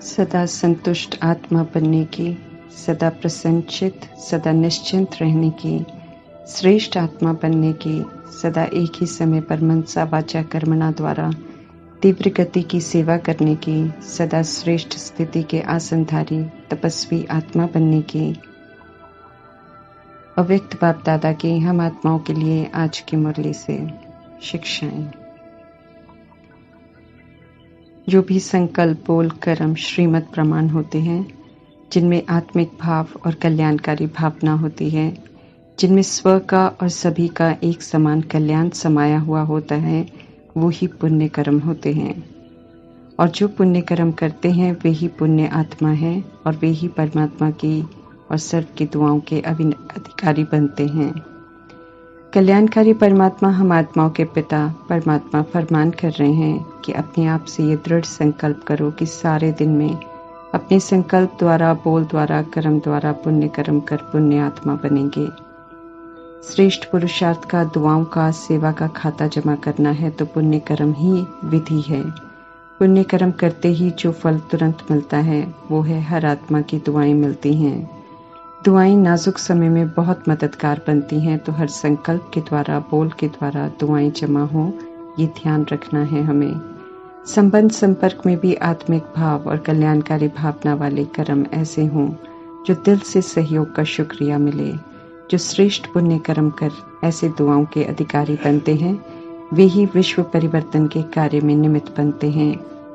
सदा संतुष्ट आत्मा बनने की, सदा प्रसन्नचित, सदा निश्चिंत रहने की, श्रेष्ठ आत्मा बनने की, सदा एक ही समय पर मनसा वाचा कर्मणा द्वारा तीव्र गति की सेवा करने की, सदा श्रेष्ठ स्थिति के आसनधारी तपस्वी आत्मा बनने की। अव्यक्त बाप दादा की हम आत्माओं के लिए आज की मुरली से शिक्षाएं। जो भी संकल्प, बोल, कर्म श्रीमत प्रमाण होते हैं, जिनमें आत्मिक भाव और कल्याणकारी भावना होती है, जिनमें स्व का और सभी का एक समान कल्याण समाया हुआ होता है, वो ही पुण्य कर्म होते हैं। और जो पुण्य कर्म करते हैं वे ही पुण्य आत्मा है और वे ही परमात्मा की और सर्व की दुआओं के अधिकारी बनते हैं। कल्याणकारी परमात्मा हम आत्माओं के पिता परमात्मा फरमान कर रहे हैं कि अपने आप से ये दृढ़ संकल्प करो कि सारे दिन में अपने संकल्प द्वारा, बोल द्वारा, कर्म द्वारा पुण्य कर्म कर पुण्य आत्मा बनेंगे। श्रेष्ठ पुरुषार्थ का, दुआओं का, सेवा का खाता जमा करना है तो पुण्य कर्म ही विधि है। पुण्य कर्म करते ही जो फल तुरंत मिलता है वो है हर आत्मा की दुआएं मिलती हैं। दुआएं नाजुक समय में बहुत मददगार बनती हैं, तो हर संकल्प के द्वारा, बोल के द्वारा दुआएं जमा हो, ये ध्यान रखना है हमें। संबंध संपर्क में भी आत्मिक भाव और कल्याणकारी भावना वाले कर्म ऐसे हों जो दिल से सहयोग का शुक्रिया मिले। जो श्रेष्ठ पुण्य कर्म कर ऐसे दुआओं के अधिकारी बनते हैं वे ही विश्व परिवर्तन के कार्य में निमित्त बनते हैं,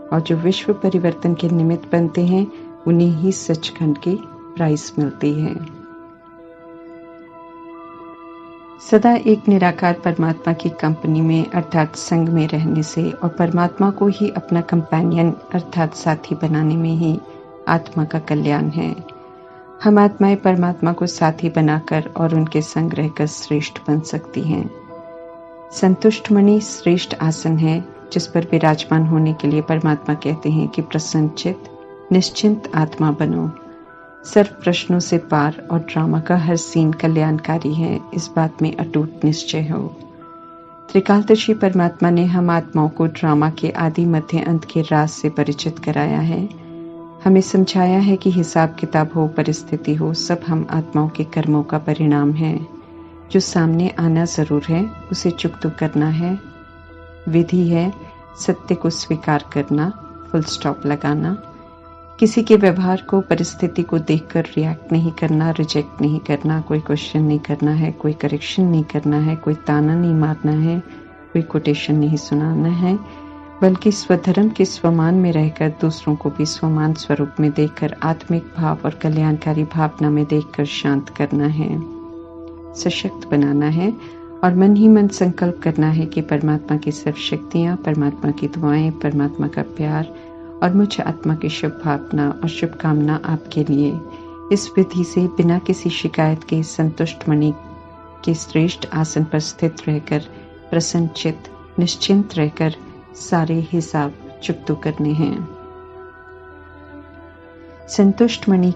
और जो विश्व परिवर्तन के निमित्त बनते हैं उन्हें ही सचखंड की प्राइज मिलती है। सदा एक निराकार परमात्मा की कंपनी में अर्थात संग में रहने से और परमात्मा को ही अपना कंपेनियन अर्थात साथी बनाने में ही आत्मा का कल्याण है। हम आत्माएं परमात्मा को साथी बनाकर और उनके संग रहकर श्रेष्ठ बन सकती हैं। संतुष्ट मणि श्रेष्ठ आसन है जिस पर विराजमान होने के लिए परमात्मा कहते हैं कि प्रसन्नचित निश्चिंत आत्मा बनो। सर्व प्रश्नों से पार और ड्रामा का हर सीन कल्याणकारी है, इस बात में अटूट निश्चय हो। त्रिकालदर्शी परमात्मा ने हम आत्माओं को ड्रामा के आदि मध्य अंत के राज से परिचित कराया है। हमें समझाया है कि हिसाब किताब हो, परिस्थिति हो, सब हम आत्माओं के कर्मों का परिणाम है। जो सामने आना जरूर है उसे चुकतो करना है। विधि है सत्य को स्वीकार करना, फुल स्टॉप लगाना। किसी के व्यवहार को, परिस्थिति को देखकर रिएक्ट नहीं करना, रिजेक्ट नहीं करना, कोई क्वेश्चन नहीं करना है, कोई करेक्शन नहीं करना है, कोई ताना नहीं मारना है, कोई कोटेशन नहीं सुनाना है, बल्कि स्वधर्म के स्वमान में रहकर दूसरों को भी स्वमान स्वरूप में देखकर आत्मिक भाव और कल्याणकारी भावना में देखकर शांत करना है, सशक्त बनाना है और मन ही मन संकल्प करना है कि परमात्मा की सर्व शक्तियाँ, परमात्मा की दुआएं, परमात्मा का प्यार और मुझ आत्मा की शुभ भावना और शुभकामना आपके लिए। इस विधि से बिना किसी शिकायत के संतुष्ट मणि के श्रेष्ठ आसन पर स्थित रहकर प्रसन्नचित निश्चिंत रहकर सारे हिसाब चुकतो करने हैं। संतुष्ट मणि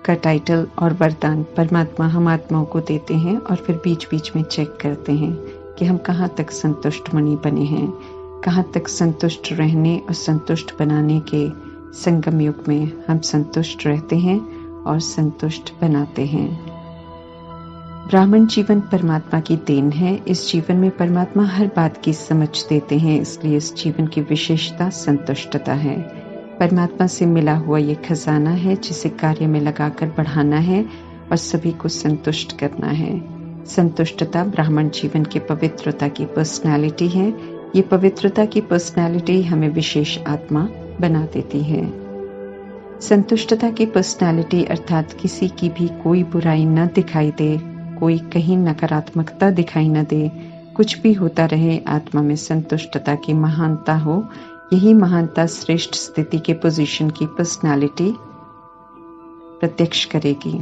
का टाइटल और वरदान परमात्मा हम आत्माओं को देते हैं और फिर बीच बीच में चेक करते हैं कि हम कहाँ तक संतुष्ट मणि बने हैं, कहाँ तक संतुष्ट रहने और संतुष्ट बनाने के संगम युग में हम संतुष्ट रहते हैं और संतुष्ट बनाते हैं। ब्राह्मण जीवन परमात्मा की देन है। इस जीवन में परमात्मा हर बात की समझ देते हैं, इसलिए इस जीवन की विशेषता संतुष्टता है। परमात्मा से मिला हुआ ये खजाना है जिसे कार्य में लगाकर बढ़ाना है और सभी को संतुष्ट करना है। संतुष्टता ब्राह्मण जीवन की पवित्रता की पर्सनैलिटी है। ये पवित्रता की पर्सनैलिटी हमें विशेष आत्मा बना देती है। संतुष्टता की पर्सनैलिटी अर्थात किसी की भी कोई बुराई न दिखाई दे, कोई कहीं नकारात्मकता दिखाई न दे, कुछ भी होता रहे आत्मा में संतुष्टता की महानता हो। यही महानता श्रेष्ठ स्थिति के पोजीशन की पर्सनैलिटी प्रत्यक्ष करेगी।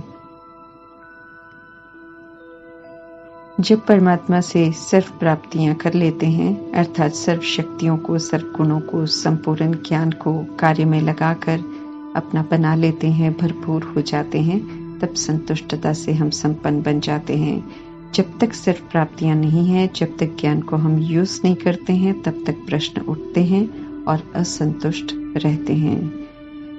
जब परमात्मा से सर्व प्राप्तियां कर लेते हैं अर्थात सर्व शक्तियों को, सर्व गुणों को, संपूर्ण ज्ञान को कार्य में लगाकर अपना बना लेते हैं, भरपूर हो जाते हैं, तब संतुष्टता से हम संपन्न बन जाते हैं। जब तक सर्व प्राप्तियां नहीं हैं, जब तक ज्ञान को हम यूज नहीं करते हैं, तब तक प्रश्न उठते हैं और असंतुष्ट रहते हैं।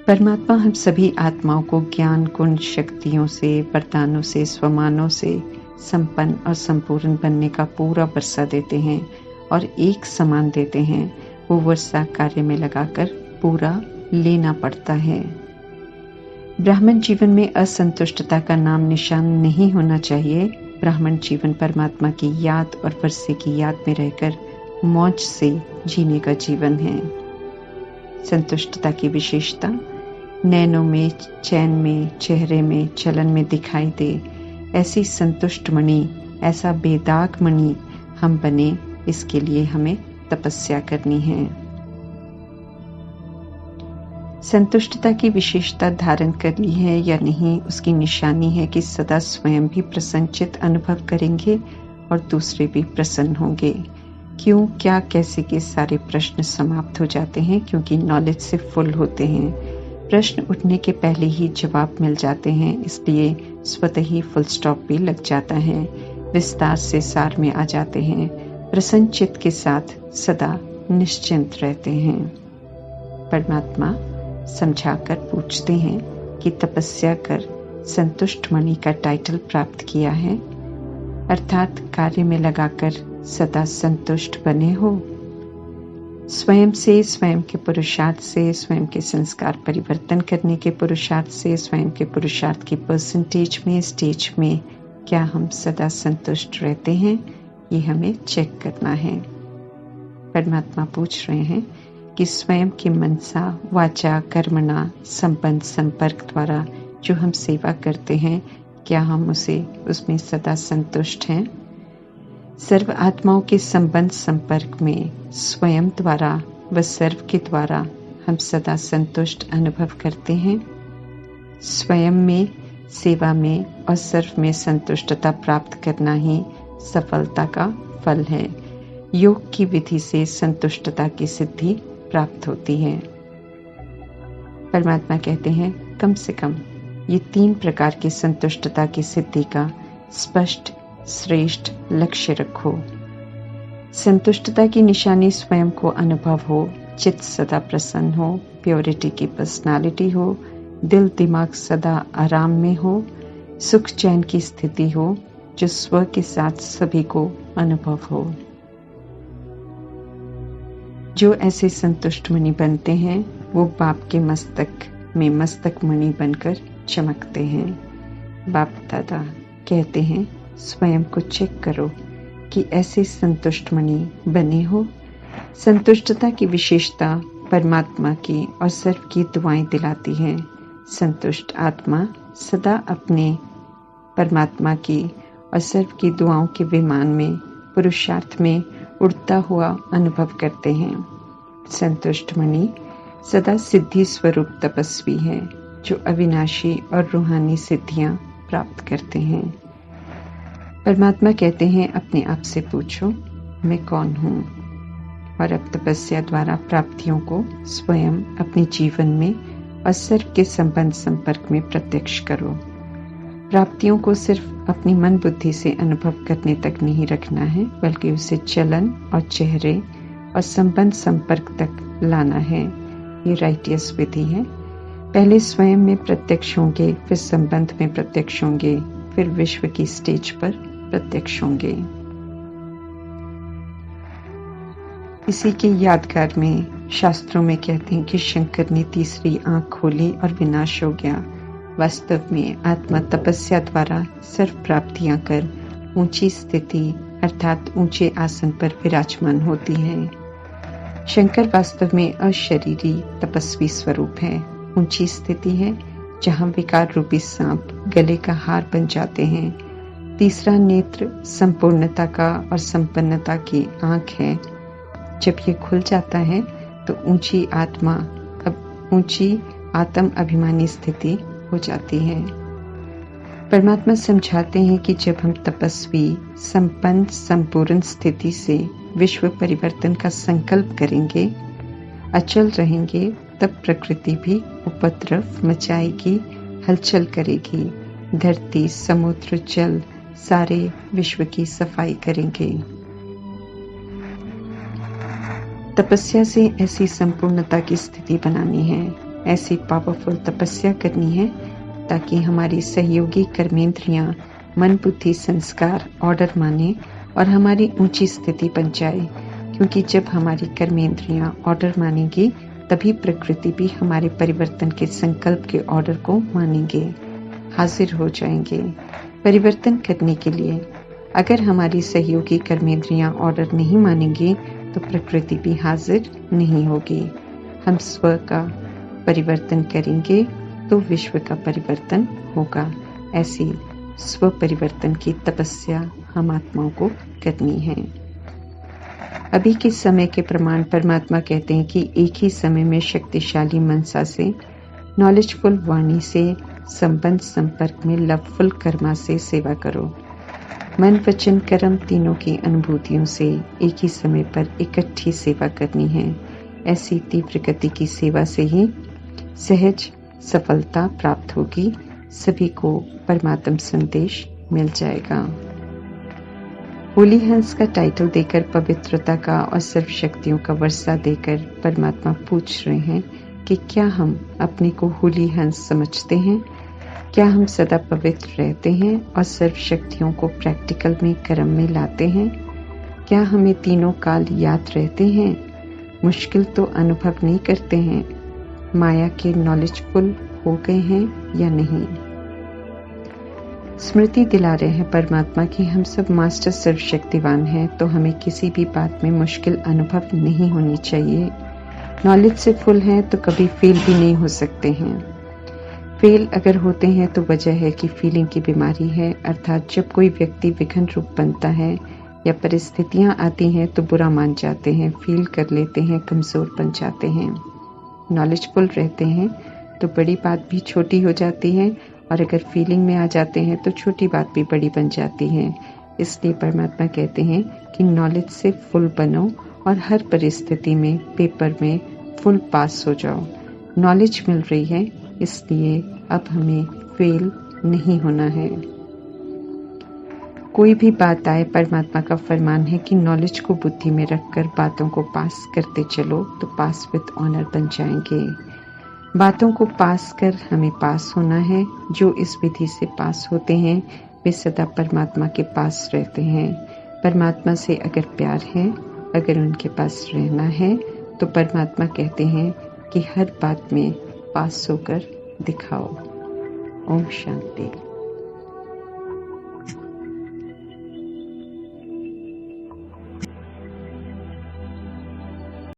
परमात्मा हम सभी आत्माओं को ज्ञान, गुण, शक्तियों से, वरदानों से, स्वमानों से संपन्न और संपूर्ण बनने का पूरा वर्षा देते हैं और एक समान देते हैं। वो वर्षा कार्य में लगाकर पूरा लेना पड़ता है। ब्राह्मण जीवन में असंतुष्टता का नाम निशान नहीं होना चाहिए। ब्राह्मण जीवन परमात्मा की याद और वर्षे की याद में रहकर मौज से जीने का जीवन है। संतुष्टता की विशेषता नैनों में, चैन में, चेहरे में, चलन में दिखाई दे। ऐसी संतुष्ट मणि, ऐसा बेदाग मणि हम बने, इसके लिए हमें तपस्या करनी है। संतुष्टता की विशेषता धारण कर ली है या नहीं, उसकी निशानी है कि सदा स्वयं भी प्रसन्नचित अनुभव करेंगे और दूसरे भी प्रसन्न होंगे। क्यों, क्या, कैसे के सारे प्रश्न समाप्त हो जाते हैं, क्योंकि नॉलेज से फुल होते हैं। प्रश्न उठने के पहले ही जवाब मिल जाते हैं, इसलिए स्वतः ही फुल स्टॉप भी लग जाता है। विस्तार से सार में आ जाते हैं। प्रसन्न चित्त के साथ सदा निश्चिंत रहते हैं। परमात्मा समझाकर पूछते हैं कि तपस्या कर संतुष्ट मणि का टाइटल प्राप्त किया है, अर्थात कार्य में लगाकर सदा संतुष्ट बने हो। स्वयं से, स्वयं के पुरुषार्थ से, स्वयं के संस्कार परिवर्तन करने के पुरुषार्थ से, स्वयं के पुरुषार्थ की परसेंटेज में, स्टेज में क्या हम सदा संतुष्ट रहते हैं, ये हमें चेक करना है। परमात्मा पूछ रहे हैं कि स्वयं के मनसा, वाचा, कर्मणा, संबंध, संपर्क द्वारा जो हम सेवा करते हैं, क्या हम उसमें सदा संतुष्ट हैं। सर्व आत्माओं के संबंध संपर्क में स्वयं द्वारा व सर्व के द्वारा हम सदा संतुष्ट अनुभव करते हैं। स्वयं में, सेवा में और सर्व में संतुष्टता प्राप्त करना ही सफलता का फल है। योग की विधि से संतुष्टता की सिद्धि प्राप्त होती है। परमात्मा कहते हैं कम से कम ये 3 प्रकार की संतुष्टता की सिद्धि का स्पष्ट श्रेष्ठ लक्ष्य रखो। संतुष्टता की निशानी स्वयं को अनुभव हो, चित्त सदा प्रसन्न हो, प्योरिटी की पर्सनालिटी हो, दिल दिमाग सदा आराम में हो, सुख चैन की स्थिति हो, जो स्व के साथ सभी को अनुभव हो। जो ऐसे संतुष्ट मणि बनते हैं वो बाप के मस्तक में मस्तक मणि बनकर चमकते हैं। बाप दादा कहते हैं स्वयं को चेक करो कि ऐसे संतुष्ट मणि बने हो। संतुष्टता की विशेषता परमात्मा की और सर्व की दुआएं दिलाती है। संतुष्ट आत्मा सदा अपने परमात्मा की और सर्व की दुआओं के विमान में, पुरुषार्थ में उड़ता हुआ अनुभव करते हैं। संतुष्ट मणि सदा सिद्धि स्वरूप तपस्वी है, जो अविनाशी और रूहानी सिद्धियां प्राप्त करते हैं। परमात्मा कहते हैं अपने आप से पूछो मैं कौन हूँ, और अब तपस्या द्वारा प्राप्तियों को स्वयं अपने जीवन में और सर्व के संबंध संपर्क में प्रत्यक्ष करो। प्राप्तियों को सिर्फ अपनी मन बुद्धि से अनुभव करने तक नहीं रखना है, बल्कि उसे चलन और चेहरे और संबंध संपर्क तक लाना है। ये राइटियस विधि है। पहले स्वयं में प्रत्यक्ष होंगे, फिर संबंध में प्रत्यक्ष होंगे, फिर विश्व की स्टेज पर प्रत्यक्ष होंगे। इसी के यादगार में शास्त्रों में कहते हैं कि शंकर ने तीसरी आंख खोली और विनाश हो गया। वास्तव में आत्मा तपस्या द्वारा सर्व प्राप्तियां कर ऊंची स्थिति अर्थात ऊंचे आसन पर विराजमान होती है। शंकर वास्तव में अशरीरी तपस्वी स्वरूप है। ऊंची स्थिति है जहां विकार रूपी सांप गले का हार बन जाते हैं। तीसरा नेत्र संपूर्णता का और संपन्नता की आंख है। जब ये खुल जाता है तो ऊंची आत्म अभिमानी स्थिति हो जाती है। परमात्मा समझाते हैं कि जब हम तपस्वी संपन्न संपूर्ण स्थिति से विश्व परिवर्तन का संकल्प करेंगे, अचल रहेंगे, तब प्रकृति भी उपद्रव मचाएगी, हलचल करेगी। धरती, समुद्र, जल सारे विश्व की सफाई करेंगे। तपस्या से ऐसी संपूर्णता की स्थिति बनानी है ऐसी पावरफुल तपस्या करनी है ताकि हमारी सहयोगी कर्मेंद्रियां मन बुद्धि संस्कार ऑर्डर माने और हमारी ऊंची स्थिति बन जाए, क्योंकि जब हमारी कर्मेंद्रियां ऑर्डर मानेंगी तभी प्रकृति भी हमारे परिवर्तन के संकल्प के ऑर्डर को मानेंगे, हाजिर हो जाएंगे परिवर्तन करने के लिए। अगर हमारी सहयोगी कर्मेंद्रियां ऑर्डर नहीं मानेंगी तो प्रकृति भी हाजिर नहीं होगी। हम स्व का परिवर्तन करेंगे तो विश्व का परिवर्तन होगा। ऐसी स्व परिवर्तन की तपस्या हम आत्माओं को करनी है। अभी के समय के प्रमाण परमात्मा कहते हैं कि एक ही समय में शक्तिशाली मनसा से, नॉलेजफुल वाणी से, संबंध संपर्क में लवफुल कर्मा से सेवा करो। मन वचन कर्म तीनों की अनुभूतियों से एक ही समय पर इकट्ठी सेवा करनी है। ऐसी तीव्र गति की सेवा से ही सहज सफलता प्राप्त होगी, सभी को परमात्म संदेश मिल जाएगा। होली हंस का टाइटल देकर, पवित्रता का और सर्व शक्तियों का वर्षा देकर परमात्मा पूछ रहे हैं कि क्या हम अपने को होली हंस समझते हैं? क्या हम सदा पवित्र रहते हैं और सर्व शक्तियों को प्रैक्टिकल में कर्म में लाते हैं? क्या हमें तीनों काल याद रहते हैं? मुश्किल तो अनुभव नहीं करते हैं? माया के नॉलेजफुल हो गए हैं या नहीं? स्मृति दिला रहे हैं परमात्मा कि हम सब मास्टर सर्वशक्तिवान हैं, तो हमें किसी भी बात में मुश्किल अनुभव नहीं होनी चाहिए। नॉलेज से फुल हैं तो कभी फेल भी नहीं हो सकते हैं। फेल अगर होते हैं तो वजह है कि फीलिंग की बीमारी है, अर्थात जब कोई व्यक्ति विघन रूप बनता है या परिस्थितियां आती हैं तो बुरा मान जाते हैं, फील कर लेते हैं, कमजोर बन जाते हैं। नॉलेजफुल रहते हैं तो बड़ी बात भी छोटी हो जाती है, और अगर फीलिंग में आ जाते हैं तो छोटी बात भी बड़ी बन जाती है। इसलिए परमात्मा कहते हैं कि नॉलेज से फुल बनो और हर परिस्थिति में पेपर में फुल पास हो जाओ। नॉलेज मिल रही है, इसलिए अब हमें फेल नहीं होना है। कोई भी बात आए, परमात्मा का फरमान है कि नॉलेज को बुद्धि में रखकर बातों को पास करते चलो तो पास विद ऑनर बन जाएंगे। बातों को पास कर हमें पास होना है। जो इस विधि से पास होते हैं वे सदा परमात्मा के पास रहते हैं। परमात्मा से अगर प्यार है, अगर उनके पास रहना है, तो परमात्मा कहते हैं कि हर बात में पास होकर दिखाओ। ओम शांति।